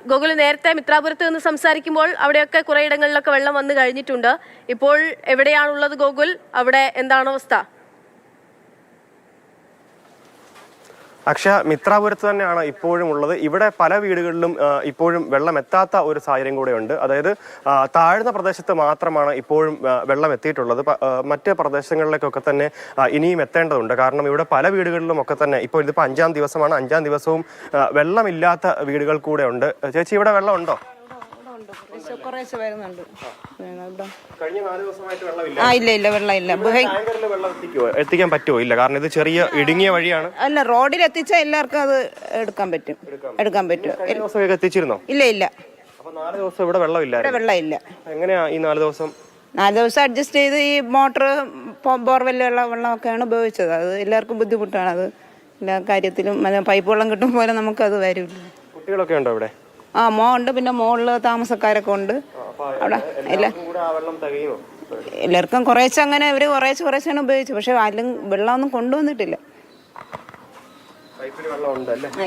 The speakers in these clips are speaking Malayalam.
ഗോകുൽ നേരത്തെ മിത്രാപുരത്ത് നിന്ന് സംസാരിക്കുമ്പോൾ അവിടെയൊക്കെ കുറേ ഇടങ്ങളിലൊക്കെ വെള്ളം വന്നു കഴിഞ്ഞിട്ടുണ്ട്. ഇപ്പോൾ എവിടെയാണുള്ളത് ഗോകുൽ? അവിടെ എന്താണ് അവസ്ഥ? അക്ഷയ, മിത്രാപുരത്ത് തന്നെയാണ് ഇപ്പോഴും ഉള്ളത്. ഇവിടെ പല വീടുകളിലും ഇപ്പോഴും വെള്ളം എത്താത്ത ഒരു സാഹചര്യം കൂടെയുണ്ട്. അതായത് താഴ്ന്ന പ്രദേശത്ത് മാത്രമാണ് ഇപ്പോഴും വെള്ളം എത്തിയിട്ടുള്ളത്. മറ്റ് പ്രദേശങ്ങളിലേക്കൊക്കെ തന്നെ ഇനിയും എത്തേണ്ടതുണ്ട്. കാരണം ഇവിടെ പല വീടുകളിലും ഒക്കെ തന്നെ ഇപ്പോൾ ഇതിപ്പോൾ 5-ാം ദിവസമാണ്. 5-ാം ദിവസവും വെള്ളമില്ലാത്ത വീടുകൾ കൂടെ ഉണ്ട്. ചേച്ചി, ഇവിടെ വെള്ളം ഉണ്ടോ? ഇല്ല വെള്ളമില്ല. എത്തിക്കാൻ പറ്റുമോ? ഇല്ല, കാരണം ഇത് ചെറിയ ഇടുങ്ങിയ വഴിയാണ്. അല്ല, റോഡിൽ എത്തിച്ചാൽ എല്ലാവർക്കും അത് എടുക്കാൻ പറ്റും. എത്തിച്ചിരുന്നോ? ഇല്ല. അപ്പൊ 4 ദിവസം ഇവിടെ വെള്ളമില്ല. എങ്ങനെയാ ഈ 4 ദിവസം? 4 ദിവസം അഡ്ജസ്റ്റ് ചെയ്ത് ഈ മോട്ടർ ബോർവെല്ലുള്ള വെള്ളമൊക്കെയാണ് ഉപയോഗിച്ചത്. അത് എല്ലാവർക്കും ബുദ്ധിമുട്ടാണ്. അത് എല്ലാ കാര്യത്തിലും പൈപ്പ് വെള്ളം കിട്ടും പോലെ നമുക്കത് വരില്ല. കുട്ടികളൊക്കെ ഉണ്ടോ ഇവിടെ? ഉണ്ട്. പിന്നെ മുകളില് താമസക്കാരൊക്കെ ഉണ്ട്. അവിടെ എല്ലാവർക്കും കുറേശ്ശെ അങ്ങനെ ഇവര് കുറേശ്ശാണ് ഉപയോഗിച്ചത്. പക്ഷെ ആരും വെള്ളമൊന്നും കൊണ്ടുവന്നിട്ടില്ല.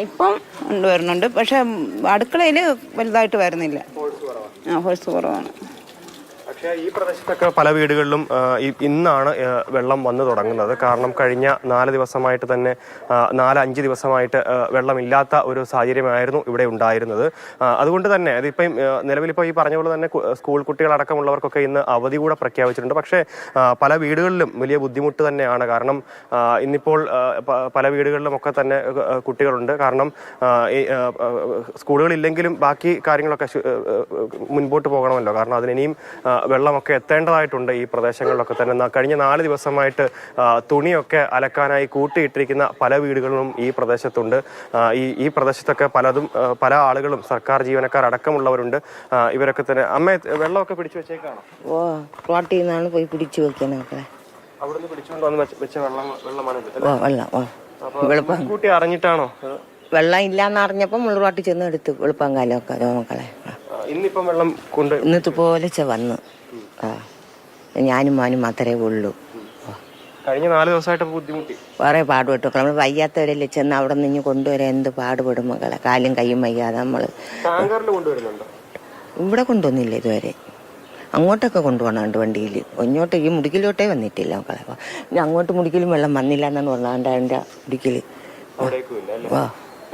ഇപ്പം കൊണ്ടുവരുന്നുണ്ട്. പക്ഷെ അടുക്കളയില് വലുതായിട്ട് വരുന്നില്ല. ഹോഴ്സ് കുറവാണ്. പക്ഷേ ഈ പ്രദേശത്തൊക്കെ പല വീടുകളിലും ഇന്നാണ് വെള്ളം വന്നു തുടങ്ങുന്നത്. കാരണം കഴിഞ്ഞ 4 ദിവസമായിട്ട് തന്നെ 4-5 ദിവസമായിട്ട് വെള്ളമില്ലാത്ത ഒരു സാഹചര്യമായിരുന്നു ഇവിടെ ഉണ്ടായിരുന്നത്. അതുകൊണ്ട് തന്നെ അതിപ്പം നിലവിലിപ്പോൾ ഈ പറഞ്ഞ പോലെ തന്നെ സ്കൂൾ കുട്ടികളടക്കമുള്ളവർക്കൊക്കെ ഇന്ന് അവധി കൂടെ പ്രഖ്യാപിച്ചിട്ടുണ്ട്. പക്ഷേ പല വീടുകളിലും വലിയ ബുദ്ധിമുട്ട് തന്നെയാണ്. കാരണം ഇന്നിപ്പോൾ പല വീടുകളിലുമൊക്കെ തന്നെ കുട്ടികളുണ്ട്. കാരണം സ്കൂളുകളില്ലെങ്കിലും ബാക്കി കാര്യങ്ങളൊക്കെ മുൻപോട്ട് പോകണമല്ലോ. കാരണം അതിനിയും വെള്ളമൊക്കെ എത്തേണ്ടതായിട്ടുണ്ട് ഈ പ്രദേശങ്ങളിലൊക്കെ തന്നെ. കഴിഞ്ഞ 4 ദിവസമായിട്ട് തുണിയൊക്കെ അലക്കാനായി കൂട്ടിയിട്ടിരിക്കുന്ന പല വീടുകളും ഈ പ്രദേശത്തുണ്ട്. ഈ പ്രദേശത്തൊക്കെ പല ആളുകളും സർക്കാർ ജീവനക്കാരടക്കമുള്ളവരുണ്ട്. ഇവരൊക്കെ തന്നെ. അമ്മ, വെള്ളമൊക്കെ പിടിച്ചു വെച്ചേക്കാണോ? റോട്ടിൽ നിന്നാണ് പോയി പിടിച്ചു വെക്കണൊക്കെ. അവിടുന്ന് പിടിച്ചുകൊണ്ട് വന്ന് വെച്ച വെള്ളമാണ്. കൂട്ടി അറിഞ്ഞിട്ടാണോ? വെള്ളം ഇല്ലാന്ന് അറിഞ്ഞപ്പോ മുള്ളുറോട്ടി ചെന്ന് എടുത്ത് വെളുപ്പാങ്കാലമൊക്കെ മക്കളെ. ഇന്നിപ്പം വെള്ളം കൊണ്ട് ഇന്നത്തെ പോലെ വന്നു. ഞാനും മോനും മാത്രമേ ഉള്ളൂ. കഴിഞ്ഞ 4 ദിവസമായിട്ട് ബുദ്ധിമുട്ടി. വേറെ പാടുപെട്ടു. നമ്മൾ വയ്യാത്തവരല്ലേ ചെന്ന് അവിടെ നിന്ന് കൊണ്ടുവരാൻ എന്ത് പാടുപെടും മക്കളെ. കാലും കൈയും വയ്യാതെ നമ്മള്. ഇവിടെ കൊണ്ടുവന്നില്ല ഇതുവരെ. അങ്ങോട്ടൊക്കെ കൊണ്ടുപോകണുണ്ട് വണ്ടിയിൽ. ഇങ്ങോട്ട് ഈ മുടിക്കിലോട്ടേ വന്നിട്ടില്ല മക്കളെ. ഇനി അങ്ങോട്ട് മുടിക്കലും വെള്ളം വന്നില്ല എന്നാണ് പറഞ്ഞത്. എൻ്റെ മുടിക്കല്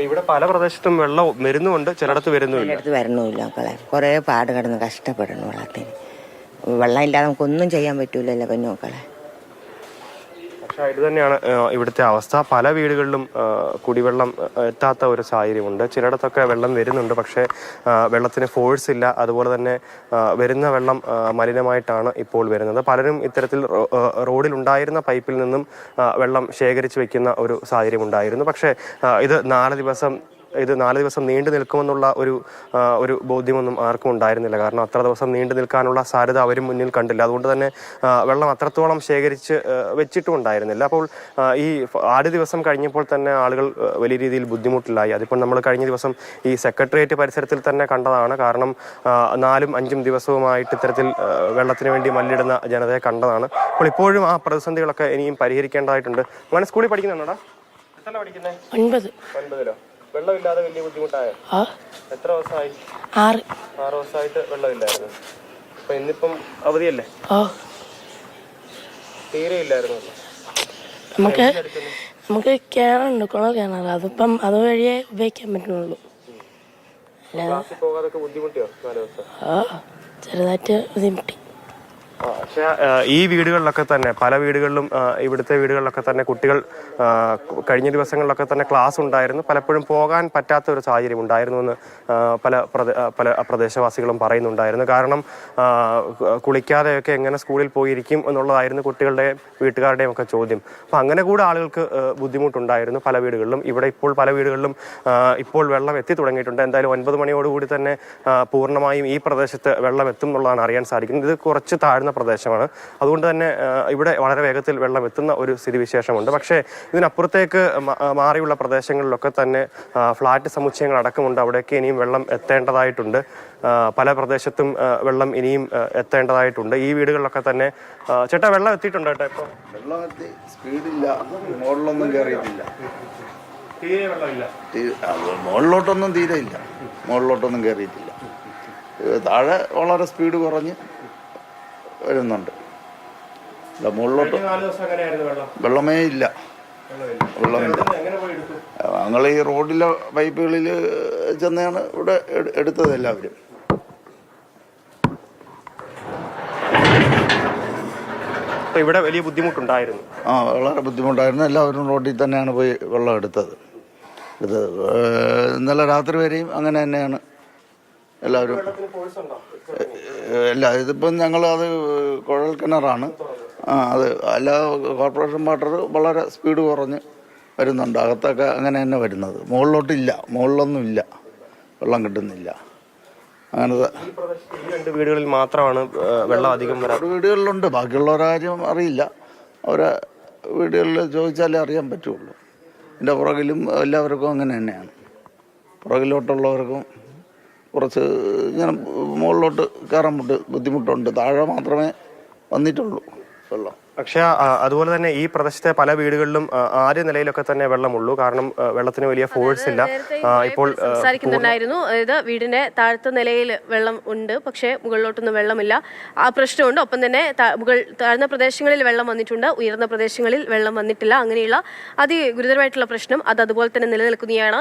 ഇവിടെ പല പ്രദേശത്തും വെള്ളം വരുന്നുണ്ട്, ചിലയിടത്ത് വരണമില്ല മക്കളെ. കുറെ പാട് കിടന്ന് കഷ്ടപ്പെടണം വെള്ളത്തിന്. വെള്ളം ഇല്ലാതെ നമുക്കൊന്നും ചെയ്യാൻ പറ്റൂലല്ലോ പിന്നെ മക്കളെ. പക്ഷെ ഇത് തന്നെയാണ് ഇവിടുത്തെ അവസ്ഥ. പല വീടുകളിലും കുടിവെള്ളം എത്താത്ത ഒരു സാഹചര്യമുണ്ട്. ചിലയിടത്തൊക്കെ വെള്ളം വരുന്നുണ്ട്, പക്ഷേ വെള്ളത്തിന് ഫോഴ്സ് ഇല്ല. അതുപോലെ തന്നെ വരുന്ന വെള്ളം മലിനമായിട്ടാണ് ഇപ്പോൾ വരുന്നത്. പലരും ഇത്തരത്തിൽ റോഡിലുണ്ടായിരുന്ന പൈപ്പിൽ നിന്നും വെള്ളം ശേഖരിച്ച് വെക്കുന്ന ഒരു സാഹചര്യം ഉണ്ടായിരുന്നു. പക്ഷേ ഇത് 4 ദിവസം നീണ്ടു നിൽക്കുമെന്നുള്ള ഒരു ബോധ്യമൊന്നും ആർക്കും ഉണ്ടായിരുന്നില്ല. കാരണം അത്ര ദിവസം നീണ്ടു നിൽക്കാനുള്ള സാധ്യത അവരും മുന്നിൽ കണ്ടില്ല. അതുകൊണ്ട് തന്നെ വെള്ളം അത്രത്തോളം ശേഖരിച്ച് വെച്ചിട്ടും ഉണ്ടായിരുന്നില്ല. അപ്പോൾ ഈ ആദ്യ ദിവസം കഴിഞ്ഞപ്പോൾ തന്നെ ആളുകൾ വലിയ രീതിയിൽ ബുദ്ധിമുട്ടിലായി. അതിപ്പോൾ നമ്മൾ കഴിഞ്ഞ ദിവസം ഈ സെക്രട്ടേറിയറ്റ് പരിസരത്തിൽ തന്നെ കണ്ടതാണ്. കാരണം 4-5 ദിവസവുമായിട്ട് ഇത്തരത്തിൽ വെള്ളത്തിന് വേണ്ടി മല്ലിടുന്ന ജനതയെ കണ്ടതാണ്. അപ്പോൾ ഇപ്പോഴും ആ പ്രതിസന്ധികളൊക്കെ ഇനിയും പരിഹരിക്കേണ്ടതായിട്ടുണ്ട്. അങ്ങനെ സ്കൂളിൽ പഠിക്കുന്നുണ്ടോടാ? എത്ര പഠിക്കുന്നത്? 9. വെള്ളമില്ലാതെ വലിയ ബുദ്ധിമുട്ടായോ? എത്ര ദിവസമായി? 6 ദിവസമായിട്ട് വെള്ളമില്ലായിരുന്നു. അപ്പൊ ഇന്നിപ്പം അവധിയല്ലേ? തീരെ ഇല്ലായിരുന്നു. നമുക്ക് കിണറുണ്ട്, കുളം കിണർ. അതിപ്പം അതുവഴിയേ ഉപയോഗിക്കാൻ പറ്റുന്നുള്ളൂ. പോകാതൊക്കെ ബുദ്ധിമുട്ടിയോ 4 ദിവസം? ചെറുതായിട്ട് ബുദ്ധിമുട്ടി. പക്ഷേ ഈ വീടുകളിലൊക്കെ തന്നെ പല വീടുകളിലും ഇവിടുത്തെ വീടുകളിലൊക്കെ തന്നെ കുട്ടികൾ കഴിഞ്ഞ ദിവസങ്ങളിലൊക്കെ തന്നെ ക്ലാസ് ഉണ്ടായിരുന്നു. പലപ്പോഴും പോകാൻ പറ്റാത്ത ഒരു സാഹചര്യം ഉണ്ടായിരുന്നു എന്ന് പല പ്രദേശവാസികളും പറയുന്നുണ്ടായിരുന്നു. കാരണം കുളിക്കാതെയൊക്കെ എങ്ങനെ സ്കൂളിൽ പോയിരിക്കും എന്നുള്ളതായിരുന്നു കുട്ടികളുടെയും വീട്ടുകാരുടെയും ഒക്കെ ചോദ്യം. അപ്പം അങ്ങനെ കൂടെ ആളുകൾക്ക് ബുദ്ധിമുട്ടുണ്ടായിരുന്നു പല വീടുകളിലും. ഇവിടെ ഇപ്പോൾ പല വീടുകളിലും ഇപ്പോൾ വെള്ളം എത്തി തുടങ്ങിയിട്ടുണ്ട്. എന്തായാലും 9 മണിയോടുകൂടി തന്നെ പൂർണ്ണമായും ഈ പ്രദേശത്ത് വെള്ളം എത്തും എന്നുള്ളതാണ് അറിയാൻ സാധിക്കുന്നത്. ഇത് കുറച്ച് താഴ്ന്ന പ്രദേശമാണ്. അതുകൊണ്ട് തന്നെ ഇവിടെ വളരെ വേഗത്തിൽ വെള്ളം എത്തുന്ന ഒരു സ്ഥിതിവിശേഷമുണ്ട്. പക്ഷേ ഇതിനപ്പുറത്തേക്ക് മാറിയുള്ള പ്രദേശങ്ങളിലൊക്കെ തന്നെ ഫ്ലാറ്റ് സമുച്ചയങ്ങൾ അടക്കമുണ്ട്. അവിടെയൊക്കെ ഇനിയും വെള്ളം എത്തേണ്ടതായിട്ടുണ്ട്. പല പ്രദേശത്തും വെള്ളം ഇനിയും എത്തേണ്ടതായിട്ടുണ്ട്. ഈ വീടുകളിലൊക്കെ തന്നെ ചേട്ടാ വെള്ളം എത്തിയിട്ടുണ്ട് കേട്ടോ. ഇപ്പോൾ വെള്ളം എത്തി, സ്പീഡില്ല, മോളിലൊന്നും കയറിയിട്ടില്ല. മുകളിലോട്ടൊന്നും തീരെ ഇല്ല, മുകളിലോട്ടൊന്നും കയറിയിട്ടില്ല. താഴെ വളരെ സ്പീഡ് കുറഞ്ഞ് വരുന്നുണ്ട്. മുകളിലോട്ട് വെള്ളമേ ഇല്ല, വെള്ളമില്ല. ഞങ്ങൾ ഈ റോഡിലെ പൈപ്പുകളിൽ ചെന്നാണ് ഇവിടെ എടുത്തത് എല്ലാവരും. ഇവിടെ വലിയ ബുദ്ധിമുട്ടുണ്ടായിരുന്നു. വളരെ ബുദ്ധിമുട്ടായിരുന്നു. എല്ലാവരും റോഡിൽ തന്നെയാണ് പോയി വെള്ളം എടുത്തത്. ഇന്നലെ രാത്രി വരെയും അങ്ങനെ തന്നെയാണ് എല്ലാവരും. അല്ല, ഇതിപ്പം ഞങ്ങൾ അത് കുഴൽ കിണറാണ്. അത് അല്ല, കോർപ്പറേഷൻ വാട്ടർ വളരെ സ്പീഡ് കുറഞ്ഞ് വരുന്നുണ്ട്. അകത്തൊക്കെ അങ്ങനെ തന്നെ വരുന്നത്. മുകളിലോട്ടില്ല, മുകളിലൊന്നും ഇല്ല, വെള്ളം കിട്ടുന്നില്ല. അങ്ങനത്തെ രണ്ട് വീടുകളിൽ മാത്രമാണ് വെള്ളം അധികം വരാറ്. വീടുകളിലുണ്ട്, ബാക്കിയുള്ളവരുടെ കാര്യം അറിയില്ല. അവരെ വീടുകളിൽ ചോദിച്ചാലേ അറിയാൻ പറ്റുള്ളൂ. എൻ്റെ പുറകിലും എല്ലാവർക്കും അങ്ങനെ തന്നെയാണ്. പുറകിലോട്ടുള്ളവർക്കും കുറച്ച് ഇങ്ങനെ മുകളിലോട്ട് കയറാൻ ബുദ്ധിമുട്ടുണ്ട്. താഴെ മാത്രമേ വന്നിട്ടുള്ളൂ വെള്ളം. പക്ഷേ അതുപോലെ തന്നെ ഈ പ്രദേശത്തെ പല വീടുകളിലും ആദ്യ നിലയിലൊക്കെ തന്നെ വെള്ളമുള്ളൂ. കാരണം വെള്ളത്തിന് വലിയ ഫോഴ്സ് ഇല്ല. ഇപ്പോൾ സംസാരിക്കുന്നുണ്ടായിരുന്നു, അതായത് വീടിന്റെ താഴത്തെ നിലയിൽ വെള്ളം ഉണ്ട്, പക്ഷേ മുകളിലോട്ടൊന്നും വെള്ളമില്ല. ആ പ്രശ്നമുണ്ട്. ഒപ്പം തന്നെ താഴ്ന്ന പ്രദേശങ്ങളിൽ വെള്ളം വന്നിട്ടുണ്ട്, ഉയർന്ന പ്രദേശങ്ങളിൽ വെള്ളം വന്നിട്ടില്ല. അങ്ങനെയുള്ള അതിഗുരുതരമായിട്ടുള്ള പ്രശ്നം അത് അതുപോലെ തന്നെ നിലനിൽക്കുന്നതാണ്.